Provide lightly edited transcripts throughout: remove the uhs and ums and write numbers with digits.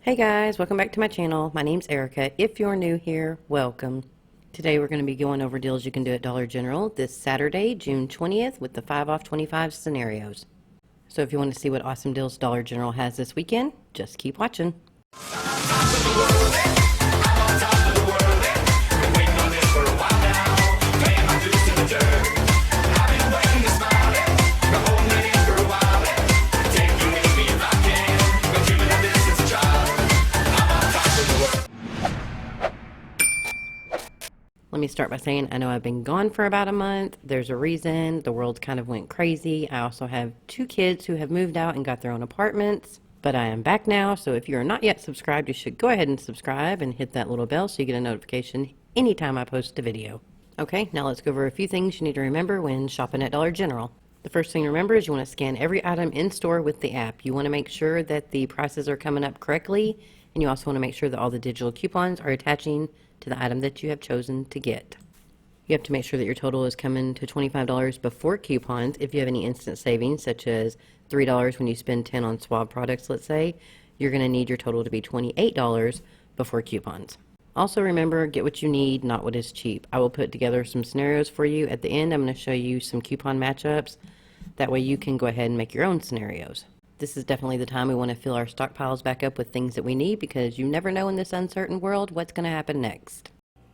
Hey guys, welcome back to my channel. My name's Erica. If you're new here, welcome. Today we're going to be going over deals you can do at Dollar General this Saturday, June 20th with the 5 off 25 scenarios. So if you want to see what awesome deals Dollar General has this weekend, just keep watching. Let me start by saying I know I've been gone for about a month. There's a reason. The world kind of went crazy. I also have 2 kids who have moved out and got their own apartments. But I am back now, so if you are not yet subscribed, you should go ahead and subscribe and hit that little bell so you get a notification anytime I post a video. Okay, now let's go over a few things you need to remember when shopping at Dollar General. The first thing to remember is you want to scan every item in store with the app. You want to make sure that the prices are coming up correctly, and you also want to make sure that all the digital coupons are attaching to the item that you have chosen to get. You have to make sure that your total is coming to $25 before coupons. If you have any instant savings, such as $3 when you spend 10 on Swab products, let's say, you're going to need your total to be $28 before coupons. Also remember, get what you need, not what is cheap. I will put together some scenarios for you. At the end, I'm going to show you some coupon matchups. That way you can go ahead and make your own scenarios. This is definitely the time we want to fill our stockpiles back up with things that we need, because you never know in this uncertain world what's going to happen next.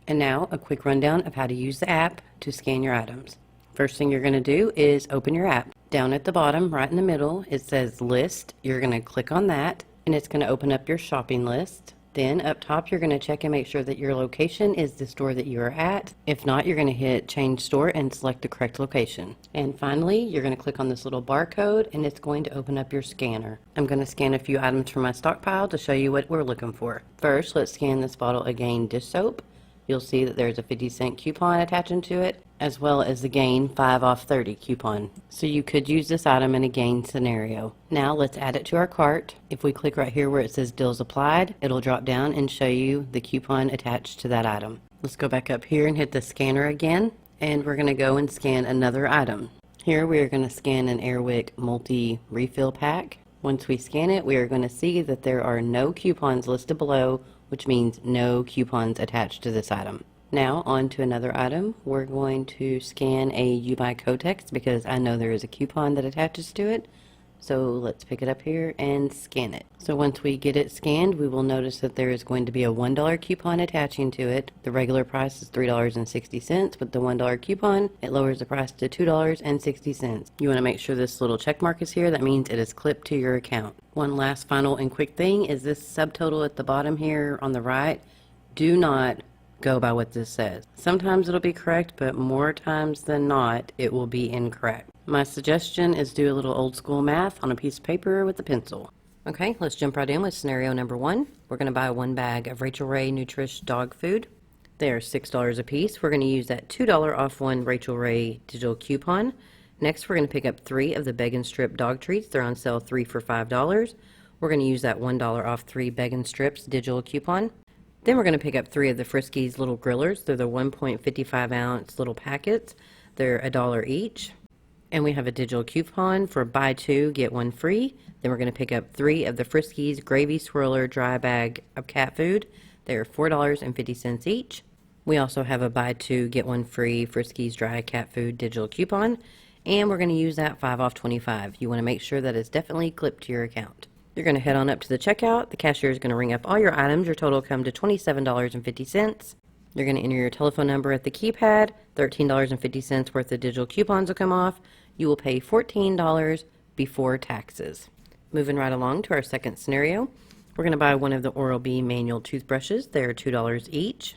And now a quick rundown of how to use the app to scan your items. First thing you're going to do is open your app. Down at the bottom, right in the middle, it says list. You're going to click on that and it's going to open up your shopping list. Then up top, you're going to check and make sure that your location is the store that you are at. If not, you're going to hit change store and select the correct location. And finally, you're going to click on this little barcode and it's going to open up your scanner. I'm going to scan a few items from my stockpile to show you what we're looking for. First, let's scan this bottle of Gain dish soap. You'll see that there's a 50-cent coupon attaching to it, as well as the Gain 5 off 30 coupon. So you could use this item in a Gain scenario. Now let's add it to our cart. If we click right here where it says deals applied, it'll drop down and show you the coupon attached to that item. Let's go back up here and hit the scanner again, and we're going to go and scan another item. Here we are going to scan an Airwick multi-refill pack. Once we scan it, we are going to see that there are no coupons listed below, which means no coupons attached to this item. Now on to another item. We're going to scan a You Buy Kotex because I know there is a coupon that attaches to it. So let's pick it up here and scan it. So once we get it scanned, we will notice that there is going to be a $1 coupon attaching to it. The regular price is $3.60. With the $1 coupon, it lowers the price to $2.60. You want to make sure this little check mark is here. That means it is clipped to your account. One last final and quick thing is this subtotal at the bottom here on the right. Do not go by what this says. Sometimes it'll be correct, but more times than not, it will be incorrect. My suggestion is do a little old school math on a piece of paper with a pencil. Okay, let's jump right in with scenario number 1. We're going to buy 1 bag of Rachel Ray Nutrish dog food. They are $6 a piece. We're going to use that $2 off 1 Rachel Ray digital coupon. Next, we're going to pick up 3 of the Beg and Strip dog treats. They're on sale 3 for $5. We're going to use that $1 off 3 Beg and Strips digital coupon. Then we're going to pick up 3 of the Friskies little grillers. They're the 1.55 ounce little packets. They're $1 each. And we have a digital coupon for buy 2, get 1 free. Then we're going to pick up 3 of the Friskies Gravy Swirler dry bag of cat food. They're $4.50 each. We also have a buy 2, get 1 free Friskies dry cat food digital coupon. And we're going to use that 5 off 25. You want to make sure that it's definitely clipped to your account. You're going to head on up to the checkout. The cashier is going to ring up all your items. Your total will come to $27.50. You're going to enter your telephone number at the keypad. $13.50 worth of digital coupons will come off. You will pay $14 before taxes. Moving right along to our second scenario, we're going to buy 1 of the Oral-B manual toothbrushes. They are $2 each.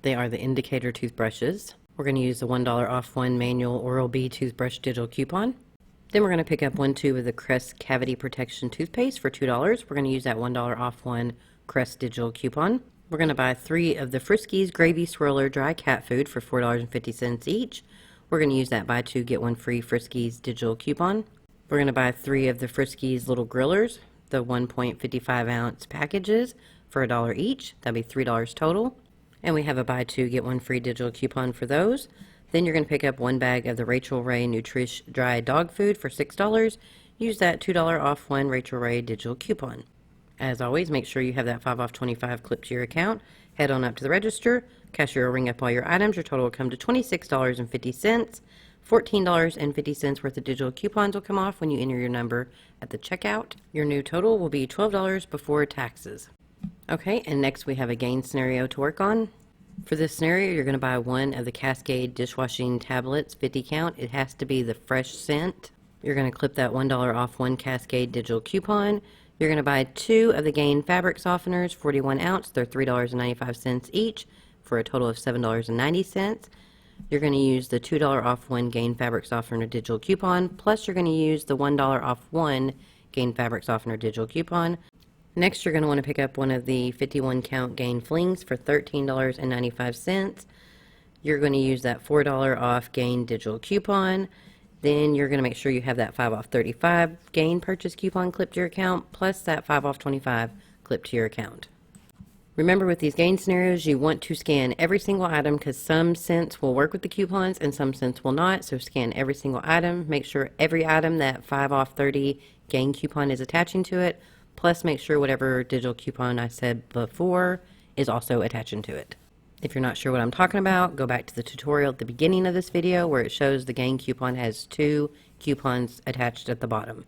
They are the indicator toothbrushes. We're going to use the $1 off 1 manual Oral-B toothbrush digital coupon. Then we're going to pick up 1 tube of the Crest Cavity Protection toothpaste for $2. We're going to use that $1 off 1 Crest digital coupon. We're going to buy 3 of the Friskies Gravy Swirler dry cat food for $4.50 each. We're going to use that buy 2, get 1 free Friskies digital coupon. We're going to buy 3 of the Friskies little grillers, the 1.55 ounce packages, for $1 each. That'll be $3 total. And we have a buy 2, get 1 free digital coupon for those. Then you're going to pick up 1 bag of the Rachel Ray Nutrish dry dog food for $6. Use that $2 off 1 Rachel Ray digital coupon. As always, make sure you have that 5 off 25 clipped to your account. Head on up to the register. Cashier will ring up all your items. Your total will come to $26.50. $14.50 worth of digital coupons will come off when you enter your number at the checkout. Your new total will be $12 before taxes. Okay, and next we have a gain scenario to work on. For this scenario, you're going to buy one of the Cascade dishwashing tablets, 50 count. It has to be the fresh scent. You're going to clip that $1 off one Cascade digital coupon. You're going to buy two of the Gain fabric softeners, 41 ounce. They're $3.95 each for a total of $7.90. You're going to use the $2 off one Gain fabric softener digital coupon, plus you're going to use the $1 off one Gain fabric softener digital coupon. Next, you're going to want to pick up one of the 51 count Gain flings for $13.95. You're going to use that $4 off Gain digital coupon. Then you're going to make sure you have that 5 off 35 Gain purchase coupon clipped to your account, plus that 5 off 25 clipped to your account. Remember, with these Gain scenarios, you want to scan every single item because some scents will work with the coupons and some scents will not. So scan every single item. Make sure every item that 5 off 30 Gain coupon is attaching to it. Plus, make sure whatever digital coupon I said before is also attaching to it. If you're not sure what I'm talking about, go back to the tutorial at the beginning of this video where it shows the Gain coupon has 2 coupons attached at the bottom.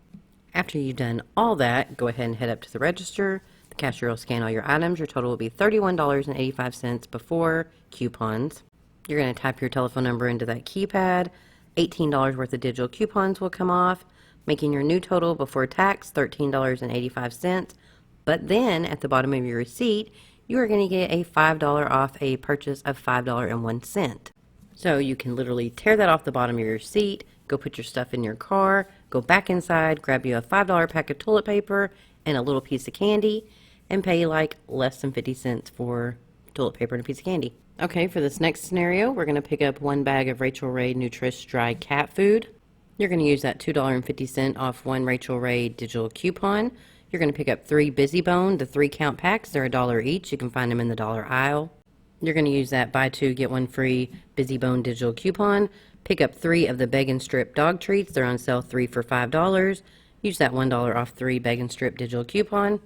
After you've done all that, go ahead and head up to the register. The cashier will scan all your items. Your total will be $31.85 before coupons. You're going to type your telephone number into that keypad. $18 worth of digital coupons will come off, making your new total before tax $13.85. But then at the bottom of your receipt, you are going to get a $5 off a purchase of $5.01. So you can literally tear that off the bottom of your receipt, go put your stuff in your car, go back inside, grab you a $5 pack of toilet paper and a little piece of candy, and pay like less than 50 cents for toilet paper and a piece of candy. Okay, for this next scenario, we're going to pick up one bag of Rachel Ray Nutrish dry cat food. You're going to use that $2.50 off one Rachel Ray digital coupon. You're going to pick up 3 Busy Bone, the 3 count packs. They're $1 each. You can find them in the dollar aisle. You're going to use that buy 2 get 1 free Busy Bone digital coupon. Pick up 3 of the Beg and Strip dog treats. They're on sale 3 for $5. Use that $1 off 3 Beg and Strip digital coupon.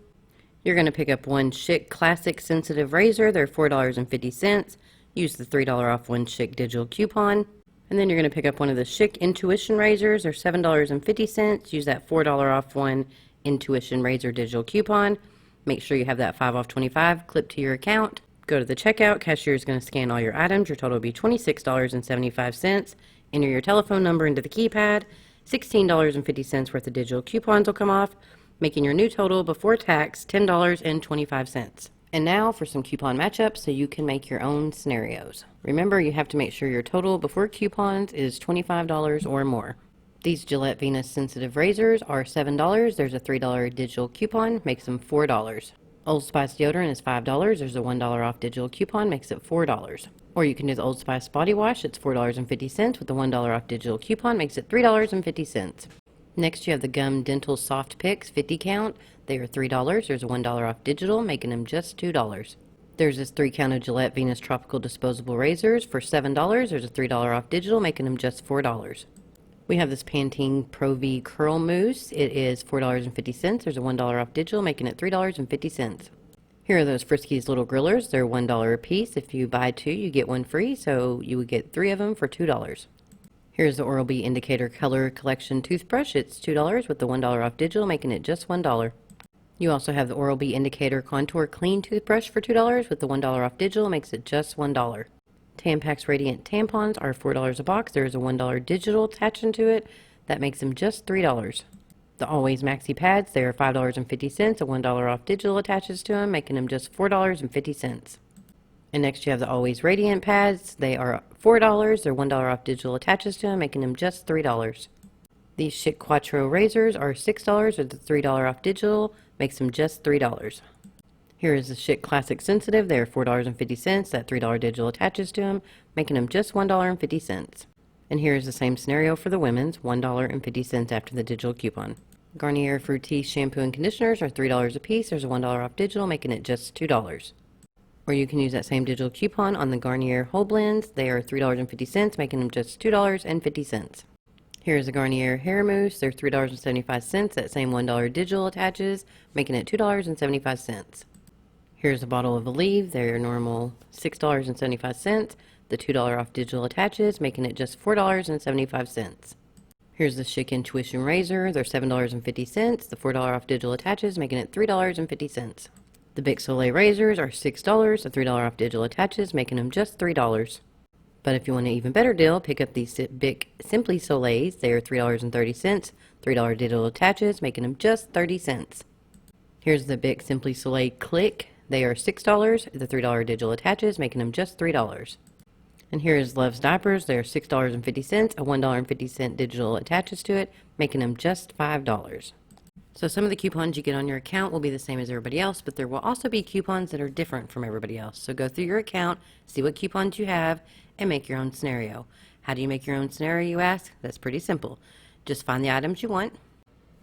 You're going to pick up 1 Schick Classic Sensitive Razor. They're $4.50. Use the $3 off 1 Schick digital coupon. And then you're going to pick up one of the Schick Intuition Razors. They're $7.50. Use that $4 off 1 Intuition Razor digital coupon. Make sure you have that 5 off 25 clipped to your account. Go to the checkout. Cashier is going to scan all your items. Your total will be $26.75. Enter your telephone number into the keypad. $16.50 worth of digital coupons will come off, making your new total before tax $10.25. And now for some coupon matchups so you can make your own scenarios. Remember, you have to make sure your total before coupons is $25 or more. These Gillette Venus Sensitive Razors are $7. There's a $3 digital coupon, makes them $4. Old Spice deodorant is $5. There's a $1 off digital coupon, makes it $4. Or you can do the Old Spice body wash. It's $4.50 with the $1 off digital coupon, makes it $3.50. Next, you have the Gum Dental Soft Picks 50 count. They are $3. There's a $1 off digital, making them just $2. There's this 3 count of Gillette Venus Tropical Disposable Razors for $7. There's a $3 off digital, making them just $4. We have this Pantene Pro V Curl Mousse. It is $4.50. There's a $1 off digital, making it $3.50. Here are those Friskies Little Grillers. They're $1 a piece. If you buy 2, you get 1 free, so you would get 3 of them for $2. Here's the Oral-B Indicator Color Collection Toothbrush. It's $2 with the $1 off digital, making it just $1. You also have the Oral-B Indicator Contour Clean Toothbrush for $2 with the $1 off digital, makes it just $1. Tampax Radiant Tampons are $4 a box. There's a $1 digital attaching to it. That makes them just $3. The Always Maxi Pads, they are $5.50. A $1 off digital attaches to them, making them just $4.50. And next you have the Always Radiant Pads. They are $4. They're $1 off digital attaches to them, making them just $3. These Schick Quattro razors are $6 with the $3 off digital, makes them just $3. Here is the Schick Classic Sensitive. They are $4.50. That $3 digital attaches to them, making them just $1.50. And here is the same scenario for the women's, $1.50 after the digital coupon. Garnier Fructis shampoo and conditioners are $3 a piece. There's a $1 off digital, making it just $2. Or you can use that same digital coupon on the Garnier Whole Blends. They are $3.50, making them just $2.50. Here's a Garnier hair mousse. They're $3.75. That same $1 digital attaches, making it $2.75. Here's a bottle of Aleve. They're normal $6.75. The $2 off digital attaches, making it just $4.75. Here's the Chic Intuition razor. They're $7.50. The $4 off digital attaches, making it $3.50. The Bic Soleil razors are $6. The $3 off digital attaches, making them just $3. But if you want an even better deal, pick up these Bic Simply Soleils. They are $3.30. $3 digital attaches, making them just 30 cents. Here's the Bic Simply Soleil Click. They are $6. The $3 digital attaches, making them just $3. And here is Love's Diapers. They're $6.50. A $1.50 digital attaches to it, making them just $5. So some of the coupons you get on your account will be the same as everybody else, but there will also be coupons that are different from everybody else. So go through your account, see what coupons you have, and make your own scenario. How do you make your own scenario, you ask? That's pretty simple. Just find the items you want,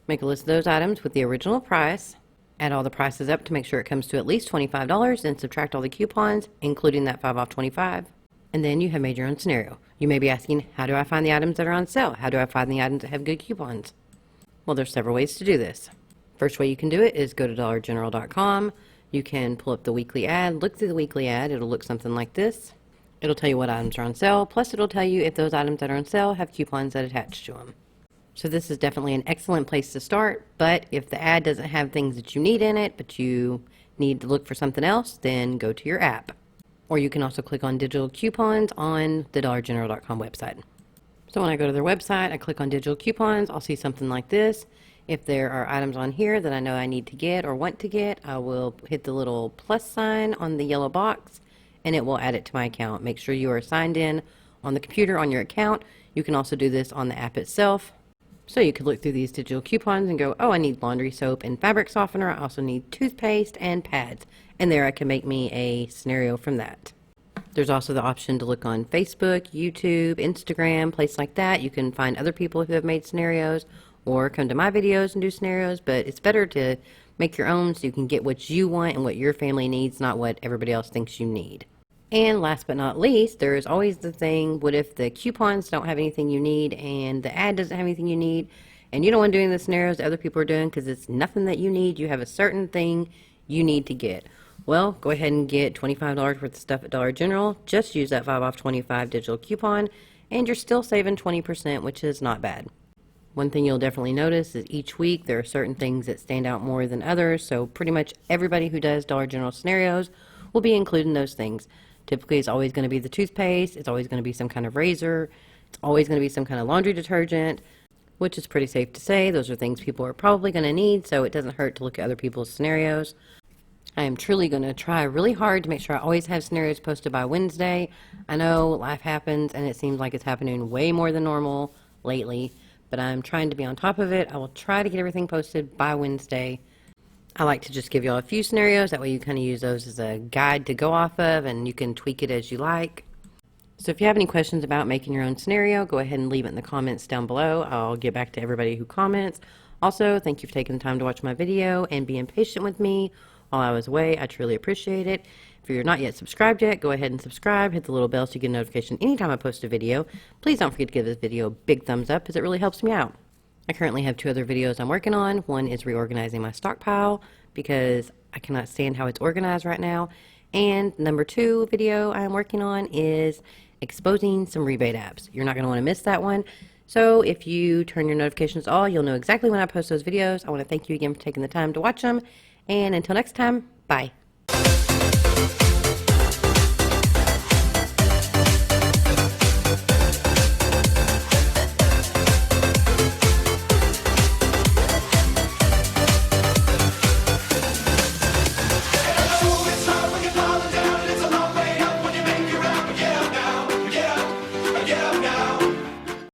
make a list of those items with the original price, add all the prices up to make sure it comes to at least $25, and subtract all the coupons, including that 5 off 25. And then you have made your own scenario. You may be asking, how do I find the items that are on sale? How do I find the items that have good coupons? Well, there's several ways to do this. First way you can do it is go to dollargeneral.com. You can pull up the weekly ad, look through the weekly ad. It'll look something like this. It'll tell you what items are on sale, plus it'll tell you if those items that are on sale have coupons that attach to them. So this is definitely an excellent place to start, but if the ad doesn't have things that you need in it, but you need to look for something else, then go to your app. Or you can also click on digital coupons on the dollargeneral.com website. So when I go to their website, I click on digital coupons, I'll see something like this. If there are items on here that I know I need to get or want to get, I will hit the little plus sign on the yellow box and it will add it to my account. Make sure you are signed in on the computer on your account. You can also do this on the app itself. So you could look through these digital coupons and go, oh, I need laundry soap and fabric softener. I also need toothpaste and pads. And there I can make me a scenario from that. There's also the option to look on Facebook, YouTube, Instagram, place like that. You can find other people who have made scenarios or come to my videos and do scenarios, but it's better to make your own so you can get what you want and what your family needs, not what everybody else thinks you need. And last but not least, there is always the thing, what if the coupons don't have anything you need and the ad doesn't have anything you need and you don't want to do the scenarios that other people are doing because it's nothing that you need. You have a certain thing you need to get. Well, go ahead and get $25 worth of stuff at Dollar General. Just use that 5 off 25 digital coupon and you're still saving 20%, which is not bad. One thing you'll definitely notice is each week there are certain things that stand out more than others. So pretty much everybody who does Dollar General scenarios will be including those things. Typically, it's always going to be the toothpaste. It's always going to be some kind of razor. It's always going to be some kind of laundry detergent, which is pretty safe to say. Those are things people are probably going to need, so it doesn't hurt to look at other people's scenarios. I am truly going to try really hard to make sure I always have scenarios posted by Wednesday. I know life happens, and it seems like it's happening way more than normal lately, but I'm trying to be on top of it. I will try to get everything posted by Wednesday. I like to just give y'all a few scenarios. That way you kind of use those as a guide to go off of and you can tweak it as you like. So if you have any questions about making your own scenario, go ahead and leave it in the comments down below. I'll get back to everybody who comments. Also, thank you for taking the time to watch my video and being patient with me while I was away. I truly appreciate it. If you're not yet subscribed yet, go ahead and subscribe. Hit the little bell so you get a notification anytime I post a video. Please don't forget to give this video a big thumbs up because it really helps me out. I currently have 2 other videos I'm working on. One is reorganizing my stockpile because I cannot stand how it's organized right now. And number 2 video I'm working on is exposing some rebate apps. You're not going to want to miss that one. So if you turn your notifications on, you'll know exactly when I post those videos. I want to thank you again for taking the time to watch them. And until next time, bye.